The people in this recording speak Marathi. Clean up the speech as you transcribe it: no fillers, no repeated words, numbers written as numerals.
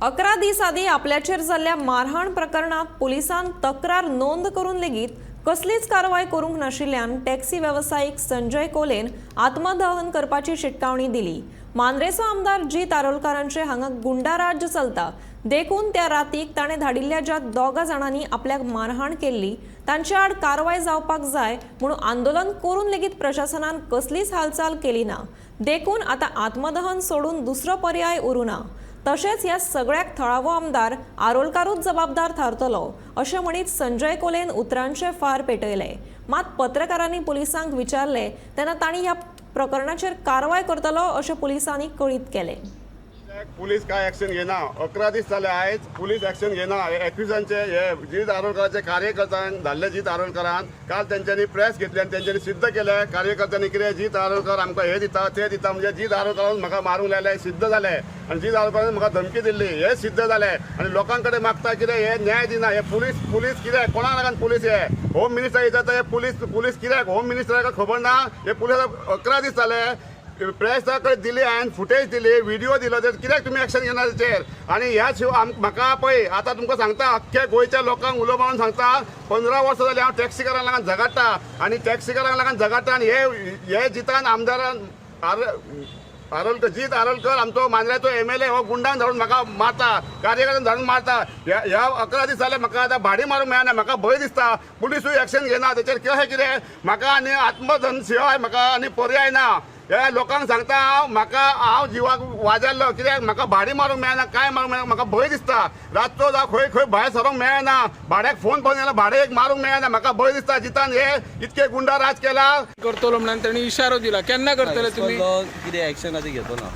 11 दीस आदी आपल्याचेर जाल्ल्या मारहाण प्रकरणात पोलिसांन तक्रार नोंद करून लेगीत कसलीच कारवाय करूंक नाशिल्ल्यान टॅक्सी वेवसायीक संजय कोलेन आत्मदहन करपाची शिटकावणी दिली। मांद्रेचो आमदार जीत आरोलकारांचे हांगा गुंडाराज चलता देखून त्या रातीक ताणे धाडिल्ल्या ज्या दोगा जाणांनी आपल्याक मारहाण केल्ली तांच्या आड कारवाय जावपाक जाय म्हणून आंदोलन करून लेगीत प्रशासनान कसलीच हालचाल केली ना। देखून आता आत्मदहन सोडून दुसरो पर्याय उरूना। तशेंच ह्या सगळ्याक थळावो आमदार आरोलकारूच जबाबदार थारतलो अशें म्हणीत संजय कोलेन उतरांचे फार पेटयले। मात पत्रकारांनी पुलिसांक विचारले तेन्ना तांणी ह्या प्रकरणाचेर कारवाय करतलो अशें पुलिसांनी कळीत केले। पुलिस काय ऍक्शन घेना 11 दीस जाले आयज पुलिस ऍक्शन घेना। एक्युजांचे हे जीत आरोलकरांचे कार्यकर्त्यांक धाडले जीत आरोलकरान काल त्यांच्यानी प्रेस घेतली आणि त्यांच्यानी सिद्ध केले कार्यकर्त्यांनी कितें जीत आरोलकर आमकां हे दिता ते दिता म्हणजे जीत आरोलकरान म्हाका मारूंक लायले सिद्ध जाले आणि जीत आरोलकरान म्हाका धमकी दिल्ली हे सिद्ध जाले आणि लोकांकडे मागता कितें हे न्याय दिना। हे पुलिस कित्याक कोणाक लागून पुलिस हे होम मिनिस्टर येता हे पुलिस कित्याक होम मिनिस्टराक खबर ना। हे पुलिस 11 दीस जाले प्रेसाकडे दिली हांवें फुटेज दिली व्हिडिओ दिलो तर कित्याक तुमी एक्शन घेना तेचेर। आणि ह्या शिवाय म्हाका पळय आतां तुमकां सांगता अख्ख्या गोंयच्या लोकांक उलो मारून सांगता 15 वर्सां जालीं हांव टॅक्सीकारांक लागून झगडटा आणि टॅक्सीकारांक लागून झगडटा आणि हे जितान आमदारान आरोलकर जीत आरोलकर आमचो मांद्र्याचो MLA हो गुंडान धाडून म्हाका मारता कार्यकर्त्यांक धाडून मारता। ह्या 11 दीस जाले म्हाका आतां भाडी मारूंक मेळना म्हाका भंय दिसता पुलिसूय एक्शन घेना तेचेर कशें कितें म्हाका आनी आत्मदहन शिवाय म्हाका आनी पर्याय ना। ह्या लोकांक सांगता हांव जिवाक वाजेल्लो कित्याक म्हाका भाडी मारूंक मेळना काय मारूंक मेळना म्हाका भंय दिसता रातचो जावं खंय भायर सरोंक मेळना भाड्याक फोन केला भाड्याक मारूंक मेळना म्हाका भंय दिसता जितान हे इतके गुंडा राज केला करतलो म्हणून त्यांनी इशारो दिला केन्ना करतले तुम्ही कितें एक्शन आतां घेतो ना।